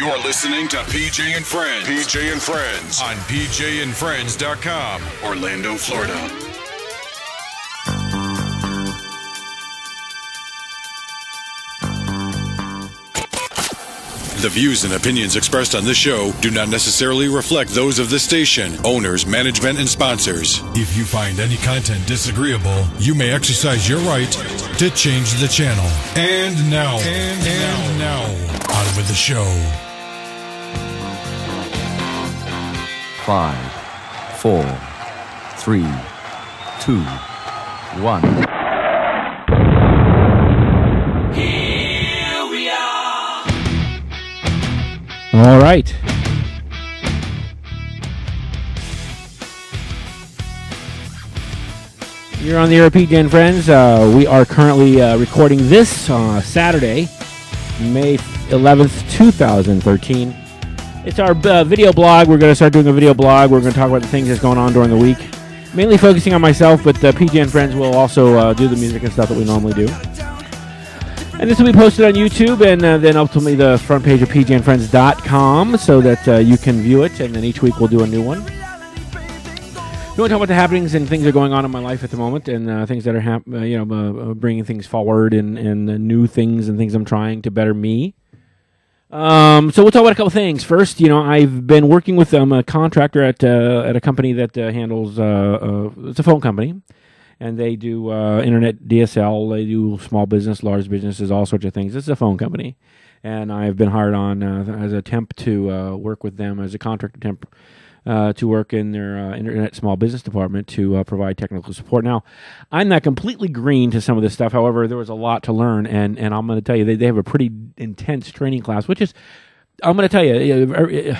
You're listening to PJ and Friends. PJ and Friends on PJandFriends.com, Orlando, Florida. The views and opinions expressed on this show do not necessarily reflect those of the station, owners, management, and sponsors. If you find any content disagreeable, you may exercise your right to change the channel. And now, on with the show. 5, 4, 3, 2, 1. All right. You're on the air, PJ and Friends. We are currently recording this Saturday, May 11th, 2013. It's our video blog. We're going to start doing a video blog. We're going to talk about the things that's going on during the week. Mainly focusing on myself, but PJ and Friends will also do the music and stuff that we normally do. And this will be posted on YouTube and then ultimately the front page of PJandFriends.com so that you can view it. And then each week we'll do a new one. We want to talk about the happenings and things that are going on in my life at the moment and things that are bringing things forward and new things and things I'm trying to better me. So we'll talk about a couple things. First, I've been working with a contractor at a company that handles it's a phone company. And they do internet DSL, they do small business, large businesses, all sorts of things. This is a phone company. And I've been hired on as a temp to work with them, as a contractor temp to work in their internet small business department to provide technical support. Now, I'm not completely green to some of this stuff. However, there was a lot to learn. And I'm going to tell you, they have a pretty intense training class, which is, I'm going to tell you,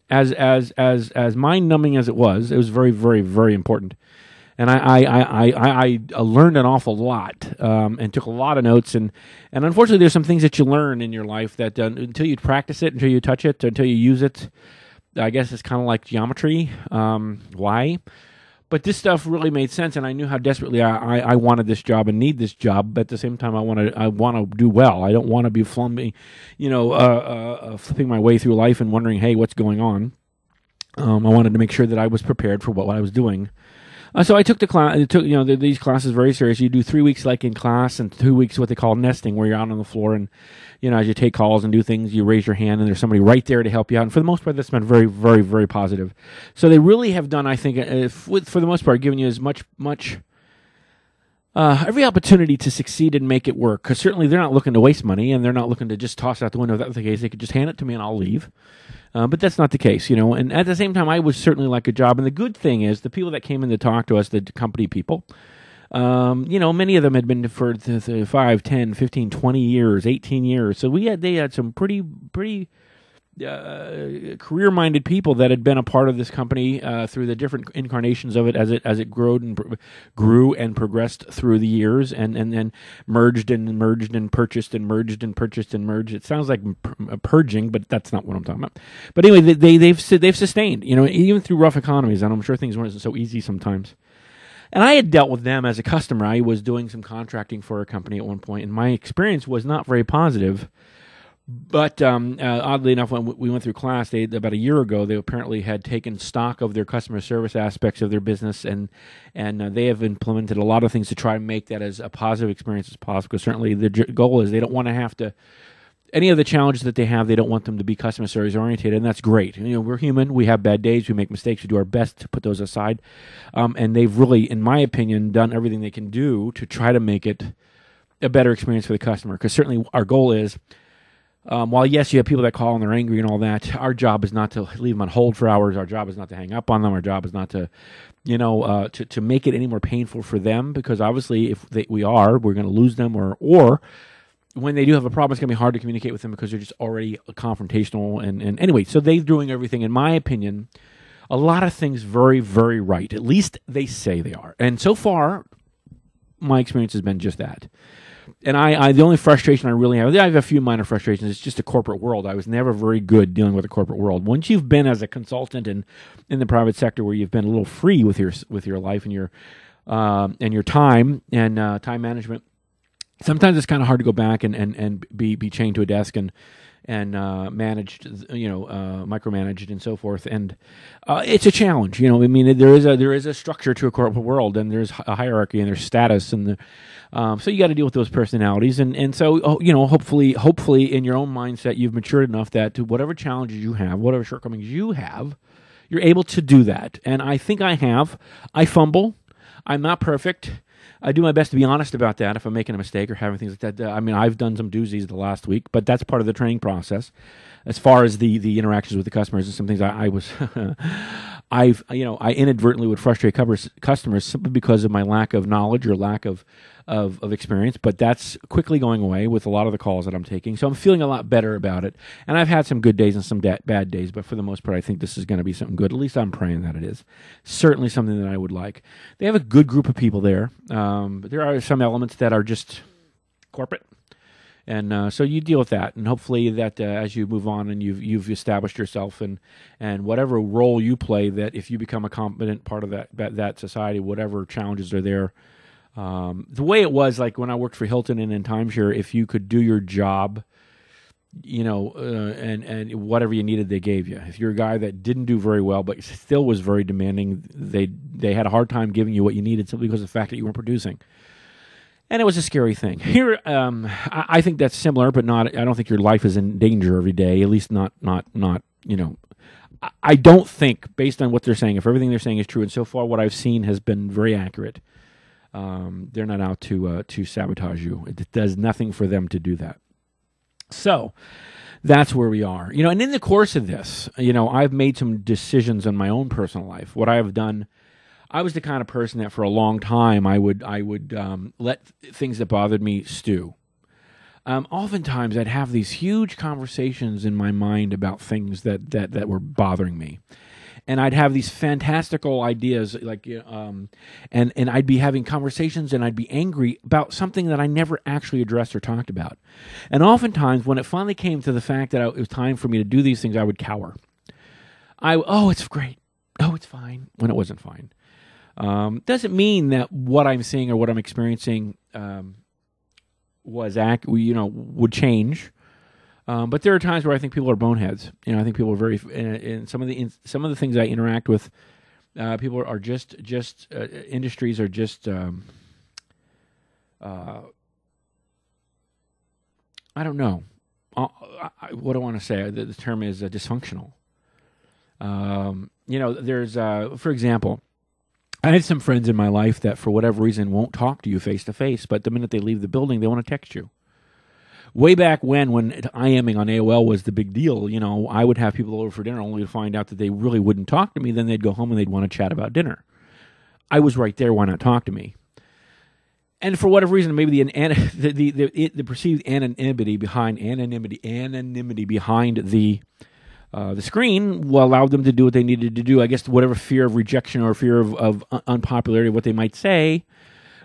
as mind-numbing as it was very, very, very important. And I learned an awful lot and took a lot of notes. And unfortunately, there's some things that you learn in your life that until you practice it, until you touch it, until you use it, I guess it's kind of like geometry. Why? But this stuff really made sense, and I knew how desperately I wanted this job and need this job. But at the same time, I want to do well. I don't want to be flipping my way through life and wondering, hey, what's going on? I wanted to make sure that I was prepared for what I was doing. So I took the class. These classes very serious. You do 3 weeks like in class, and 2 weeks what they call nesting, where you're out on the floor and as you take calls and do things, you raise your hand, and there's somebody right there to help you out. And for the most part, that's been very, very, very positive. So they really have done, I think, for the most part, given you as much every opportunity to succeed and make it work. Because certainly they're not looking to waste money, and they're not looking to just toss it out the window. If that was the case, they could just hand it to me and I'll leave. But that's not the case, And at the same time, I would certainly like a job. And the good thing is, the people that came in to talk to us, the company people, many of them had been for 5, 10, 15, 20 years, 18 years. So they had some pretty career-minded people that had been a part of this company through the different incarnations of it as it grew and progressed through the years, and then merged and purchased and merged and purchased and merged. It sounds like purging, but that's not what I'm talking about. But anyway, they've sustained, even through rough economies, and I'm sure things weren't so easy sometimes. And I had dealt with them as a customer. I was doing some contracting for a company at one point, and my experience was not very positive. But oddly enough, when we went through class, about a year ago, they apparently had taken stock of their customer service aspects of their business, and they have implemented a lot of things to try and make that as a positive experience as possible. Because certainly the goal is they don't want to have to, any of the challenges that they have, they don't want them to be customer service oriented, and that's great. We're human, we have bad days, we make mistakes, we do our best to put those aside. And they've really, in my opinion, done everything they can do to try to make it a better experience for the customer. Because certainly our goal is, while yes, you have people that call and they're angry and all that, our job is not to leave them on hold for hours. Our job is not to hang up on them. Our job is not to, to make it any more painful for them, because obviously we're going to lose them, or when they do have a problem, it's going to be hard to communicate with them because they're just already confrontational. And anyway, so they're doing everything, in my opinion, a lot of things very, very right. At least they say they are. And so far, my experience has been just that. And the only frustration I really have, I have a few minor frustrations. It's just the corporate world. I was never very good dealing with the corporate world. Once you've been as a consultant in the private sector, where you've been a little free with your life and your time and time management, sometimes it's kind of hard to go back and be chained to a desk and managed, micromanaged and so forth. And it's a challenge. I mean, there is a structure to a corporate world, and there's a hierarchy, and there's status, and so you got to deal with those personalities. And so hopefully in your own mindset, you've matured enough that to whatever challenges you have, whatever shortcomings you have, you're able to do that. And I think I have. I fumble. I'm not perfect. I do my best to be honest about that if I'm making a mistake or having things like that. I mean, I've done some doozies the last week, but that's part of the training process. As far as the interactions with the customers and some things, I inadvertently would frustrate customers simply because of my lack of knowledge or lack of experience. But that's quickly going away with a lot of the calls that I'm taking. So I'm feeling a lot better about it. And I've had some good days and some bad days, but for the most part, I think this is going to be something good. At least I'm praying that it is. Certainly something that I would like. They have a good group of people there. But there are some elements that are just corporate. And so you deal with that, and hopefully that as you move on and you've established yourself and whatever role you play, that if you become a competent part of that society, whatever challenges are there, the way it was like when I worked for Hilton and in timeshare, if you could do your job, and whatever you needed, they gave you. If you're a guy that didn't do very well but still was very demanding, they had a hard time giving you what you needed simply because of the fact that you weren't producing. And it was a scary thing. Here, I think that's similar, but not. I don't think your life is in danger every day. At least not. I don't think, based on what they're saying, if everything they're saying is true, and so far what I've seen has been very accurate. They're not out to sabotage you. It does nothing for them to do that. So that's where we are. And in the course of this, I've made some decisions in my own personal life. What I have done. I was the kind of person that for a long time I would let things that bothered me stew. Oftentimes I'd have these huge conversations in my mind about things that were bothering me. And I'd have these fantastical ideas, and I'd be having conversations and I'd be angry about something that I never actually addressed or talked about. And oftentimes when it finally came to the fact that it was time for me to do these things, I would cower. It's great. Oh, it's fine, when it wasn't fine. Doesn't mean that what I'm seeing or what I'm experiencing would change. But there are times where I think people are boneheads. I think people are very. And some of the things I interact with, people are just industries are just. I don't know. What I want to say. The term is dysfunctional. There's for example. I have some friends in my life that, for whatever reason, won't talk to you face to face, but the minute they leave the building, they want to text you. Way back when IMing on AOL was the big deal, I would have people over for dinner only to find out that they really wouldn't talk to me. Then they'd go home and they'd want to chat about dinner. I was right there. Why not talk to me? And for whatever reason, maybe the perceived anonymity behind the screen allowed them to do what they needed to do. I guess whatever fear of rejection or fear of unpopularity, what they might say,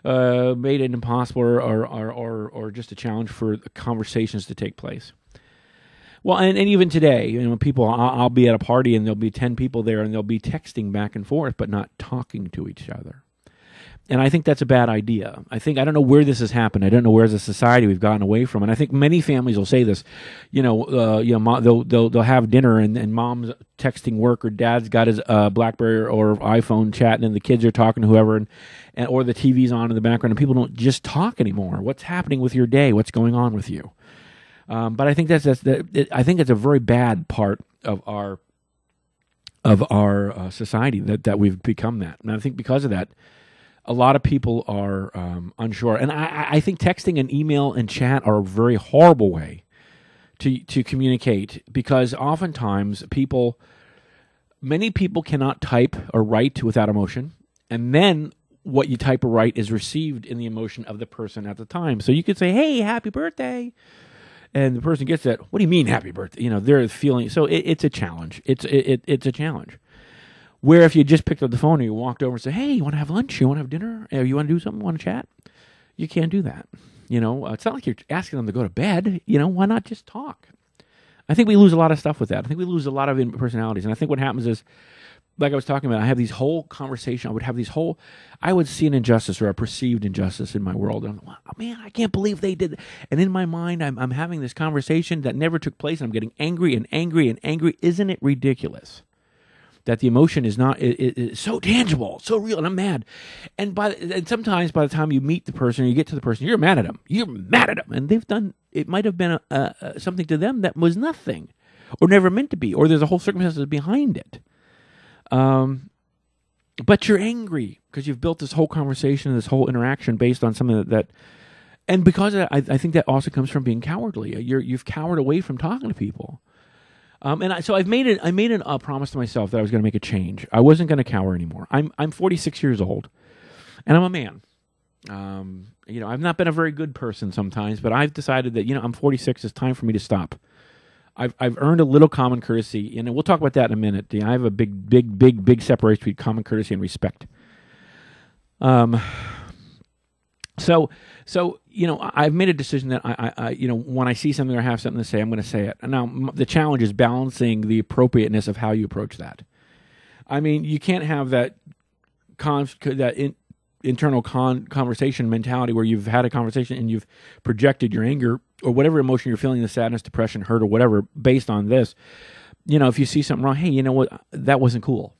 made it impossible or just a challenge for conversations to take place. Well, and even today, people, I'll be at a party and there'll be 10 people there and they'll be texting back and forth, but not talking to each other. And I think that's a bad idea. I don't know where this has happened. I don't know where as a society we've gotten away from. And I think many families will say this, they'll have dinner and mom's texting work or dad's got his BlackBerry or iPhone chatting and the kids are talking to whoever and or the TV's on in the background and people don't just talk anymore. What's happening with your day? What's going on with you? But I think that's a very bad part of our society that we've become that. And I think because of that, a lot of people are unsure. And I think texting and email and chat are a very horrible way to communicate because oftentimes many people cannot type or write without emotion. And then what you type or write is received in the emotion of the person at the time. So you could say, hey, happy birthday. And the person gets that, what do you mean happy birthday? They're feeling, so it's a challenge. It's a challenge. Where if you just picked up the phone and you walked over and said, hey, you want to have lunch? You want to have dinner? You want to do something? Want to chat? You can't do that. It's not like you're asking them to go to bed. Why not just talk? I think we lose a lot of stuff with that. I think we lose a lot of personalities. And I think what happens is, like I was talking about, I have these whole conversation. I would see an injustice or a perceived injustice in my world. And I'm like, oh, man, I can't believe they did that. And in my mind, I'm having this conversation that never took place. And I'm getting angry and angry and angry. Isn't it ridiculous that the emotion is not it's so tangible, so real, and I'm mad. And sometimes by the time you meet the person, or you get to the person, you're mad at them. You're mad at them, and they've done. It might have been something to them that was nothing, or never meant to be, or there's a whole circumstances behind it. But you're angry because you've built this whole conversation, this whole interaction based on something that and because of that, I think that also comes from being cowardly. You've cowered away from talking to people. So I made a promise to myself that I was going to make a change. I wasn't going to cower anymore. I'm 46 years old, and I'm a man. I've not been a very good person sometimes, but I've decided that I'm 46. It's time for me to stop. I've earned a little common courtesy, and we'll talk about that in a minute. I have a big separation between common courtesy and respect. So I've made a decision that I when I see something or have something to say, I'm going to say it. And now the challenge is balancing the appropriateness of how you approach that. I mean, you can't have that internal conversation mentality where you've had a conversation and you've projected your anger or whatever emotion you're feeling, the sadness, depression, hurt, or whatever, based on this. If you see something wrong, hey, you know what, that wasn't cool.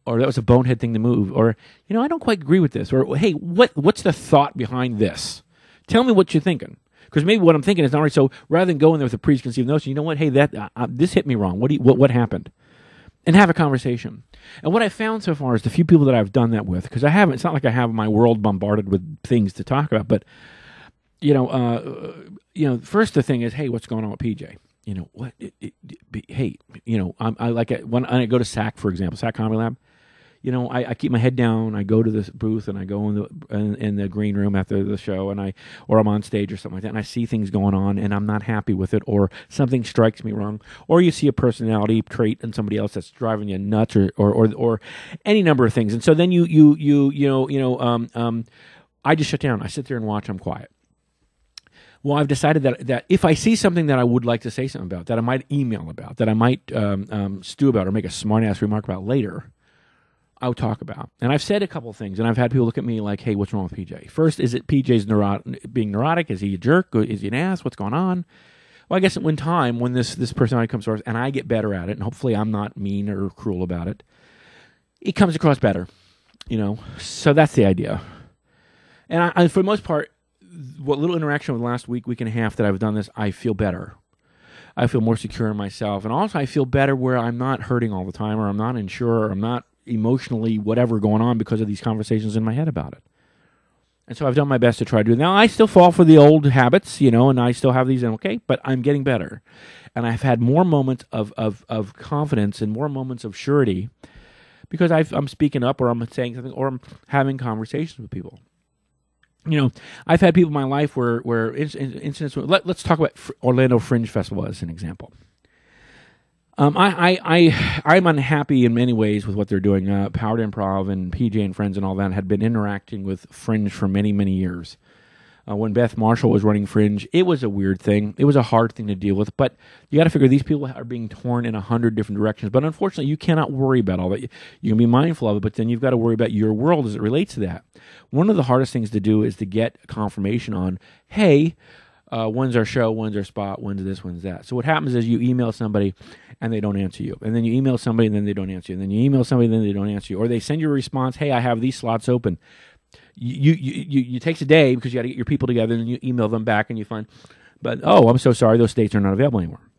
Or that was a bonehead thing to move. Or, I don't quite agree with this. Or, hey, what's the thought behind this? Tell me what you're thinking. Because maybe what I'm thinking is not right. So rather than going there with a preconceived notion, you know what? Hey, this hit me wrong. What happened? And have a conversation. And what I found so far is the few people that I've done that with, because it's not like I have my world bombarded with things to talk about, but, first the thing is, hey, what's going on with PJ? I like it when I go to SAC, for example, SAC Comedy Lab. I keep my head down. I go to this booth and I go in the green room after the show, or I'm on stage or something like that, and I see things going on and I'm not happy with it, or something strikes me wrong, or you see a personality trait in somebody else that's driving you nuts, or any number of things, and so then I just shut down. I sit there and watch. I'm quiet. Well, I've decided that if I see something that I would like to say something about, that I might email about, that I might stew about or make a smart-ass remark about later, I'll talk about. And I've said a couple of things, and I've had people look at me like, hey, what's wrong with PJ? First, is it PJ's being neurotic? Is he a jerk? Is he an ass? What's going on? Well, I guess at one time, when this personality comes forward, and I get better at it, and hopefully I'm not mean or cruel about it, it comes across better, So that's the idea. And I for the most part, what little interaction with the last week and a half that I've done this, I feel better. I feel more secure in myself. And also I feel better where I'm not hurting all the time, or I'm not unsure, or I'm not emotionally whatever going on because of these conversations in my head about it. And so I've done my best to try to do it. Now, I still fall for the old habits, and I still have these, but I'm getting better. And I've had more moments of confidence and more moments of surety because I'm speaking up, or I'm saying something, or I'm having conversations with people. I've had people in my life where incidents. Let's talk about Orlando Fringe Festival as an example. I'm unhappy in many ways with what they're doing. Powered Improv and PJ and Friends and all that had been interacting with Fringe for many, many years. When Beth Marshall was running Fringe, it was a weird thing. It was a hard thing to deal with. But you got to figure these people are being torn in 100 different directions. But unfortunately, you cannot worry about all that. You can be mindful of it, but then you've got to worry about your world as it relates to that. One of the hardest things to do is to get confirmation on, hey, when's our show, when's our spot, when's this, when's that. So what happens is you email somebody and they don't answer you. And then you email somebody and then they don't answer you. And then you email somebody and then they don't answer you. Or they send you a response, hey, I have these slots open. You takes a day because you got to get your people together, and you email them back and you find, but I'm so sorry, those dates are not available anymore.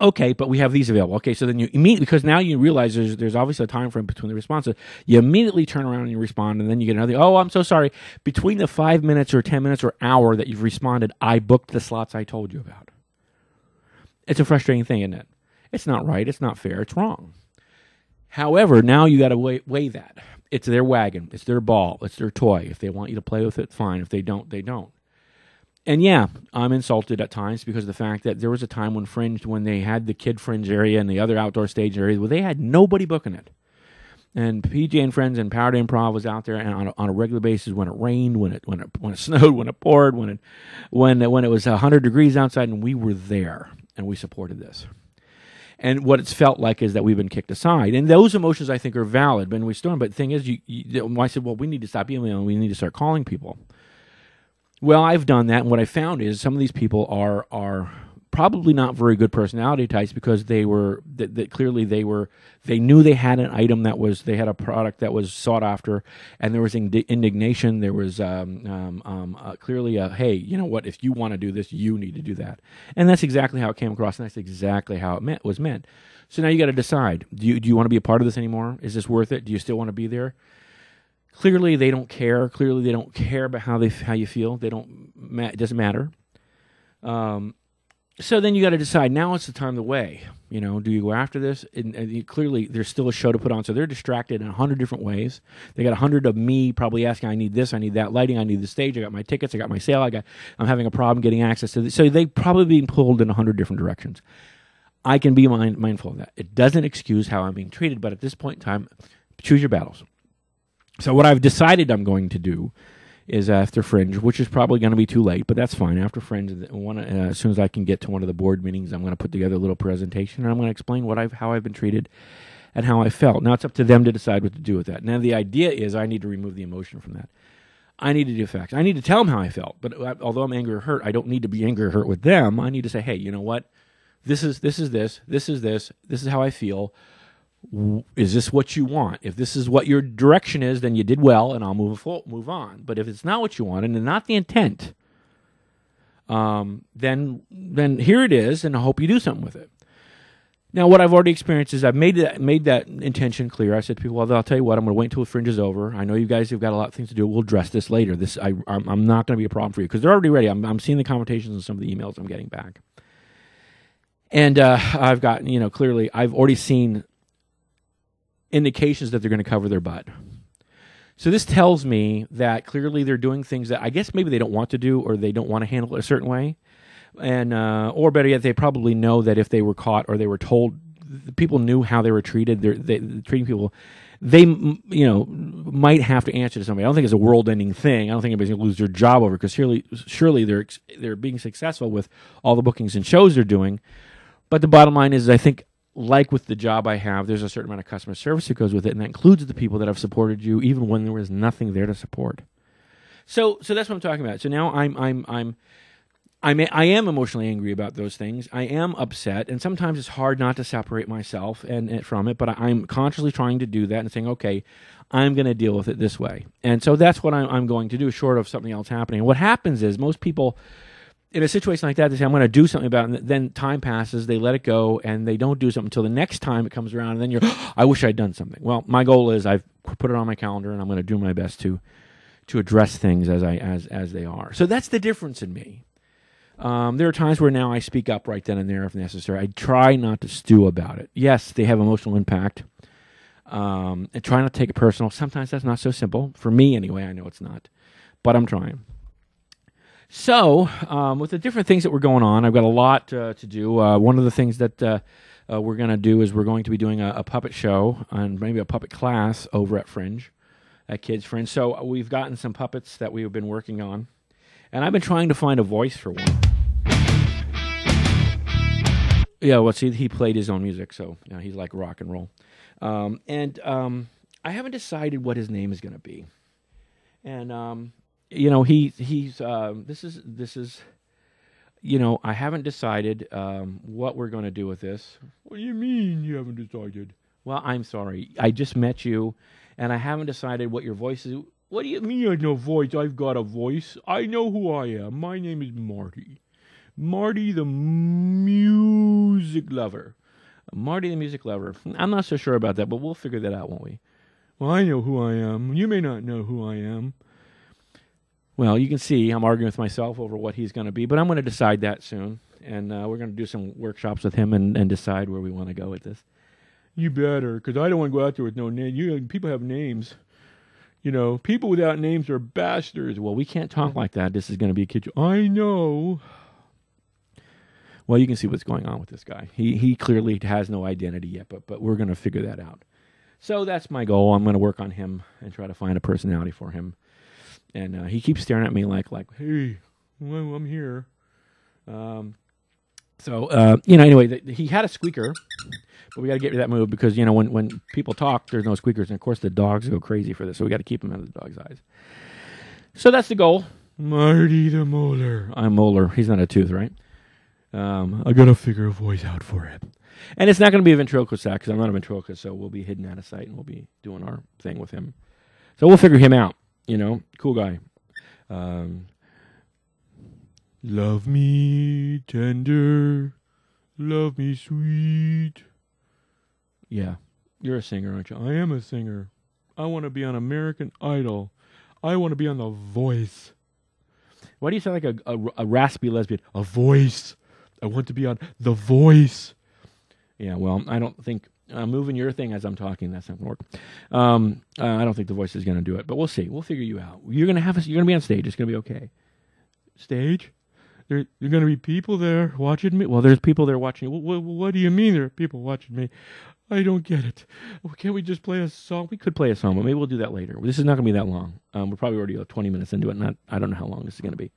Okay, but we have these available. Okay, so then you immediately, because now you realize there's obviously a time frame between the responses, you immediately turn around and you respond, and then you get another, I'm so sorry. Between the 5 minutes or 10 minutes or hour that you've responded, I booked the slots I told you about. It's a frustrating thing, isn't it? It's not right, it's not fair, it's wrong. However, now you got to weigh that. It's their wagon, it's their ball, it's their toy. If they want you to play with it, fine. If they don't, they don't. And yeah, I'm insulted at times because of the fact that there was a time when they had the Kid Fringe area and the other outdoor stage areas where they had nobody booking it. And PJ and Friends and Powered Improv was out there, and on a regular basis, when it rained, when it snowed, when it poured, when it was 100 degrees outside, and we were there. and we supported this. And what it's felt like is that we've been kicked aside. And those emotions, I think, are valid when we storm. But the thing is, I said, well, we need to stop emailing. We need to start calling people. Well, I've done that, and what I found is some of these people are probably not very good personality types because they knew they had an item they had a product that was sought after, and there was indignation. There was clearly hey, you know what? If you want to do this, you need to do that, and that's exactly how it came across, and that's exactly how it was meant. So now you got to decide: do you want to be a part of this anymore? Is this worth it? Do you still want to be there? Clearly, they don't care. Clearly, they don't care about how you feel. They don't. It doesn't matter. So then you got to decide. Now it's the time to weigh. You know, do you go after this? And clearly, there's still a show to put on. So they're distracted in 100 different ways. They got 100 of me probably asking, "I need this. I need that lighting. I need the stage. I got my tickets. I got my sale. I'm having a problem getting access to this." So they've probably been pulled in 100 different directions. I can be mindful of that. It doesn't excuse how I'm being treated, but at this point in time, choose your battles. So what I've decided I'm going to do is after Fringe, which is probably going to be too late, but that's fine. After Fringe, as soon as I can get to one of the board meetings, I'm going to put together a little presentation, and I'm going to explain how I've been treated and how I felt. Now it's up to them to decide what to do with that. Now the idea is I need to remove the emotion from that. I need to do facts. I need to tell them how I felt, but although I'm angry or hurt, I don't need to be angry or hurt with them. I need to say, hey, you know what? This is how I feel. Is this what you want? If this is what your direction is, then you did well, and I'll move on. But if it's not what you want, and not the intent, then here it is, and I hope you do something with it. Now, what I've already experienced is I've made that intention clear. I said to people, well, I'll tell you what, I'm going to wait until the Fringe is over. I know you guys have got a lot of things to do. We'll address this later. I'm not going to be a problem for you because they're already ready. I'm seeing the conversations and some of the emails I'm getting back. And I've got, clearly, I've already seen indications that they're going to cover their butt. So this tells me that clearly they're doing things that I guess maybe they don't want to do or they don't want to handle it a certain way. And or better yet, they probably know that if they were caught or they were told, people knew how they were treated, they're treating people, they might have to answer to somebody. I don't think it's a world-ending thing. I don't think anybody's going to lose their job over it because surely they're being successful with all the bookings and shows they're doing. But the bottom line is I think, like with the job I have, there's a certain amount of customer service that goes with it, and that includes the people that have supported you, even when there was nothing there to support. So that's what I'm talking about. So now I am emotionally angry about those things. I am upset, and sometimes it's hard not to separate myself and from it. But I'm consciously trying to do that and saying, okay, I'm going to deal with it this way. And so that's what I'm going to do, short of something else happening. And what happens is most people, in a situation like that, they say, I'm going to do something about it, and then time passes, they let it go, and they don't do something until the next time it comes around, and then I wish I'd done something. Well, my goal is I've put it on my calendar, and I'm going to do my best to address things as they are. So that's the difference in me. There are times where now I speak up right then and there if necessary. I try not to stew about it. Yes, they have emotional impact, and try not to take it personal. Sometimes that's not so simple. For me, anyway, I know it's not, but I'm trying. So, with the different things that were going on, I've got a lot to do. One of the things that we're going to do is we're going to be doing a puppet show and maybe a puppet class over at Fringe, at Kids Fringe. So we've gotten some puppets that we've been working on, and I've been trying to find a voice for one. Yeah, well, see, he played his own music, so he's like rock and roll. And I haven't decided what his name is going to be. And he's this is I haven't decided what we're going to do with this. What do you mean you haven't decided? Well, I'm sorry. I just met you, and I haven't decided what your voice is. What do you mean I have no voice? I've got a voice. I know who I am. My name is Marty. Marty the Music Lover. Marty the Music Lover. I'm not so sure about that, but we'll figure that out, won't we? Well, I know who I am. You may not know who I am. Well, you can see I'm arguing with myself over what he's going to be, but I'm going to decide that soon, and we're going to do some workshops with him and decide where we want to go with this. You better, because I don't want to go out there with no name. People have names. People without names are bastards. Well, we can't talk like that. This is going to be a kid. I know. Well, you can see what's going on with this guy. He clearly has no identity yet, but we're going to figure that out. So that's my goal. I'm going to work on him and try to find a personality for him. And he keeps staring at me like, hey, well, I'm here. So, anyway, he had a squeaker, but we got to get rid of that move because, when people talk, there's no squeakers. And, of course, the dogs go crazy for this, so we got to keep them out of the dog's eyes. So that's the goal. Marty the Molar. I'm Molar. He's not a tooth, right? I got to figure a voice out for him. And it's not going to be a ventriloquist sack because I'm not a ventriloquist, so we'll be hidden out of sight and we'll be doing our thing with him. So we'll figure him out, cool guy. Love me tender, love me sweet. Yeah, you're a singer, aren't you? I am a singer. I want to be on American Idol. I want to be on The Voice. Why do you sound like a raspy lesbian? A voice. I want to be on The Voice. Yeah, well, I don't think I'm moving your thing as I'm talking. That's not going to work. I don't think The Voice is going to do it, but we'll see. We'll figure you out. You're going to be on stage. It's going to be okay. Stage? There are going to be people there watching me? Well, there's people there watching you. What do you mean there are people watching me? I don't get it. Can't we just play a song? We could play a song, but maybe we'll do that later. This is not going to be that long. We're probably already 20 minutes into it. I don't know how long this is going to be.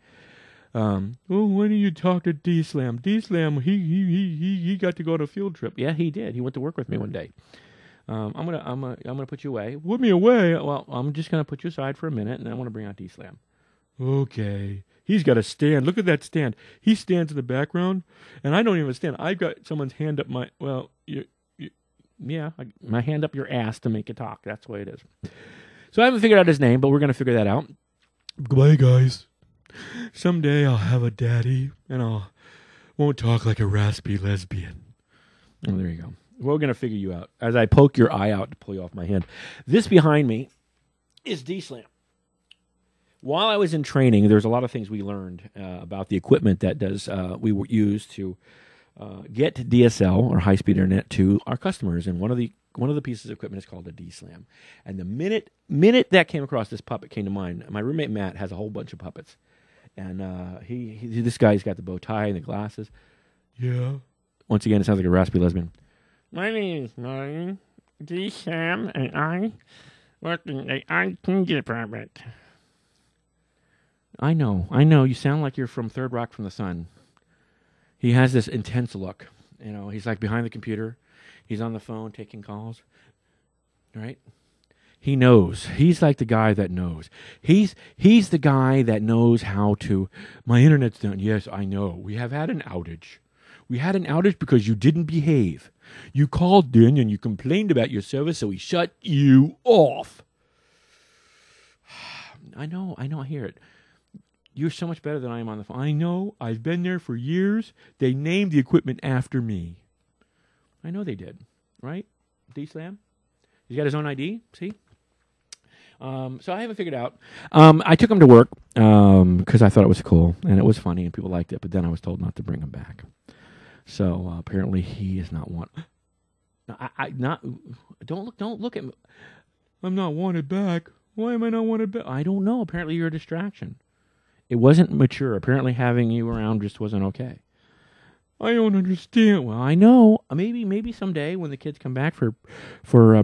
When do you talk to D-Slam? D-Slam, he got to go on a field trip. Yeah, he did. He went to work with me one day. I'm gonna put you away. Put me away? Well, I'm just gonna put you aside for a minute, and then I want to bring out D-Slam. Okay. He's got a stand. Look at that stand. He stands in the background, and I don't even stand. I've got someone's hand up my my hand up your ass to make it talk. That's the way it is. So I haven't figured out his name, but we're gonna figure that out. Goodbye, guys. Someday I'll have a daddy, and I won't talk like a raspy lesbian. Oh, there you go. We're going to figure you out. As I poke your eye out to pull you off my hand. This behind me is D-Slam. While I was in training, there's a lot of things we learned about the equipment that we use to get DSL, or high-speed internet, to our customers. And one of the pieces of equipment is called a D-Slam. And the minute that came across, this puppet came to mind. My roommate Matt has a whole bunch of puppets. And this guy's got the bow tie and the glasses. Yeah. Once again, it sounds like a raspy lesbian. My name is Martin D-Slam, and I work in the IT department. I know. You sound like you're from Third Rock from the Sun. He has this intense look. He's like behind the computer. He's on the phone taking calls. Right? He knows. He's like the guy that knows. He's the guy that knows how to. My internet's done. Yes, I know. We have had an outage. We had an outage because you didn't behave. You called in and you complained about your service, so we shut you off. I know. I hear it. You're so much better than I am on the phone. I know. I've been there for years. They named the equipment after me. I know they did. Right? D-Slam? He's got his own ID. See? So I haven't figured out. I took him to work because I thought it was cool and it was funny and people liked it. But then I was told not to bring him back. So apparently he is not one. Don't look at me. I'm not wanted back. Why am I not wanted back? I don't know. Apparently you're a distraction. It wasn't mature. Apparently having you around just wasn't okay. I don't understand. Well, I know. Maybe someday when the kids come back for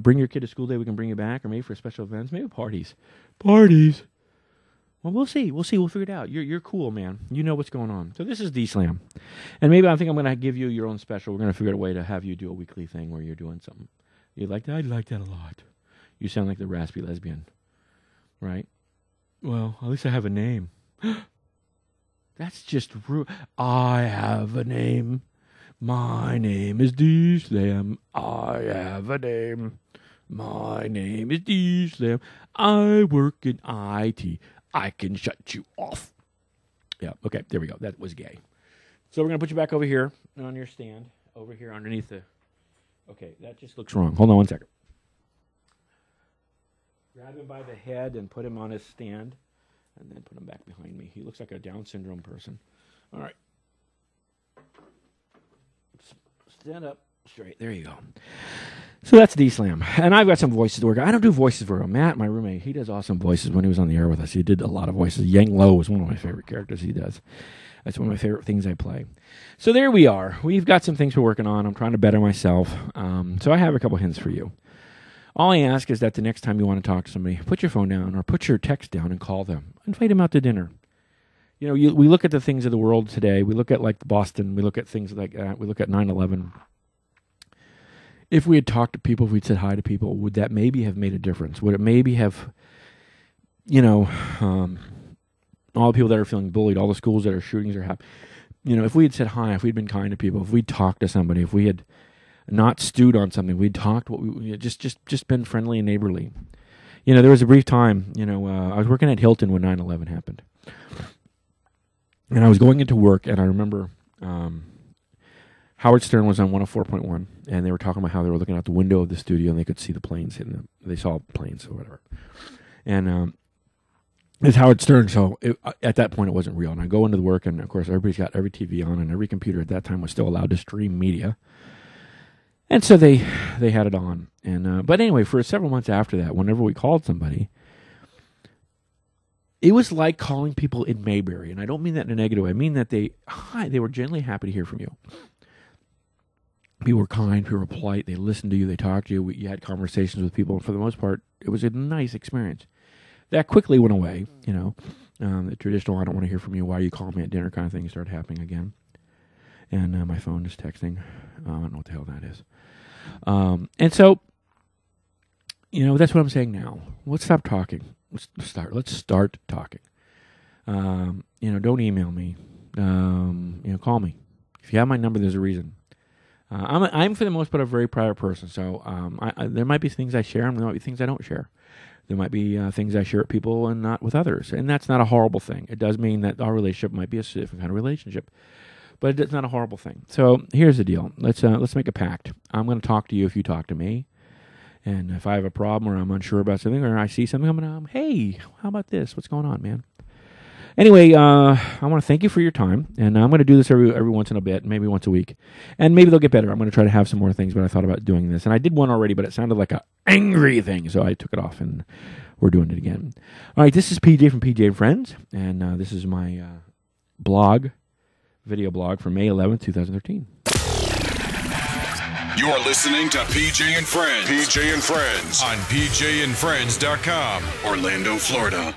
bring your kid to school day, we can bring you back, or maybe for special events, maybe parties. Parties? Well, we'll see. We'll figure it out. You're cool, man. You know what's going on. So this is D-Slam. And maybe I think I'm going to give you your own special. We're going to figure out a way to have you do a weekly thing where you're doing something. You like that? I'd like that a lot. You sound like the raspy lesbian. Right? Well, at least I have a name. That's just rude. I have a name. My name is D-Slam. I have a name. My name is D-Slam. I work in IT. I can shut you off. Yeah, okay, there we go. That was gay. So we're going to put you back over here on your stand. Over here underneath the... Okay, that just looks wrong. Hold on one second. Grab him by the head and put him on his stand. And then put him back behind me. He looks like a Down syndrome person. All right. Stand up straight. There you go. So that's D-Slam. And I've got some voices to work on. I don't do voices for him. Matt, my roommate, he does awesome voices when he was on the air with us. He did a lot of voices. Yang Lo is one of my favorite characters he does. That's one of my favorite things I play. So there we are. We've got some things we're working on. I'm trying to better myself. So I have a couple hints for you. All I ask is that the next time you want to talk to somebody, put your phone down or put your text down and call them. Invite them out to dinner. we look at the things of the world today. We look at like Boston. We look at things like that. We look at 9/11. If we had talked to people, if we'd said hi to people, would that maybe have made a difference? Would it maybe have, all the people that are feeling bullied, all the schools that are shootings are happening, if we had said hi, if we'd been kind to people, if we'd talked to somebody, if we had not stewed on something, we'd talked, we had just been friendly and neighborly. There was a brief time, I was working at Hilton when 9/11 happened. And I was going into work, and I remember Howard Stern was on 104.1, and they were talking about how they were looking out the window of the studio, and they could see the planes hitting them. They saw planes or whatever. And it's Howard Stern, so at that point it wasn't real. And I go into the work, and of course everybody's got every TV on, and every computer at that time was still allowed to stream media. And so they had it on. And but anyway, for several months after that, whenever we called somebody, it was like calling people in Mayberry. And I don't mean that in a negative way. I mean that they were genuinely happy to hear from you. People were kind, people were polite, they listened to you, they talked to you, you had conversations with people, and for the most part, it was a nice experience. That quickly went away, the traditional, I don't want to hear from you, why you call me at dinner kind of thing started happening again. And my phone is texting. I don't know what the hell that is. And so, that's what I'm saying now. Let's stop talking. Let's start talking. Don't email me. Call me. If you have my number, there's a reason. I'm for the most part a very private person, so there might be things I share, and there might be things I don't share. There might be things I share with people and not with others, and that's not a horrible thing. It does mean that our relationship might be a different kind of relationship, but it's not a horrible thing. So here's the deal: let's make a pact. I'm going to talk to you if you talk to me, and if I have a problem or I'm unsure about something or I see something, I'm going to, hey, how about this? What's going on, man? Anyway, I want to thank you for your time, and I'm going to do this every once in a bit, maybe once a week, and maybe they'll get better. I'm going to try to have some more things, but I thought about doing this, and I did one already, but it sounded like an angry thing, so I took it off, and we're doing it again. All right, this is PJ from PJ and Friends, and this is my video blog for May 11th, 2013. You're listening to PJ and Friends. PJ and Friends on PJandFriends.com, Orlando, Florida.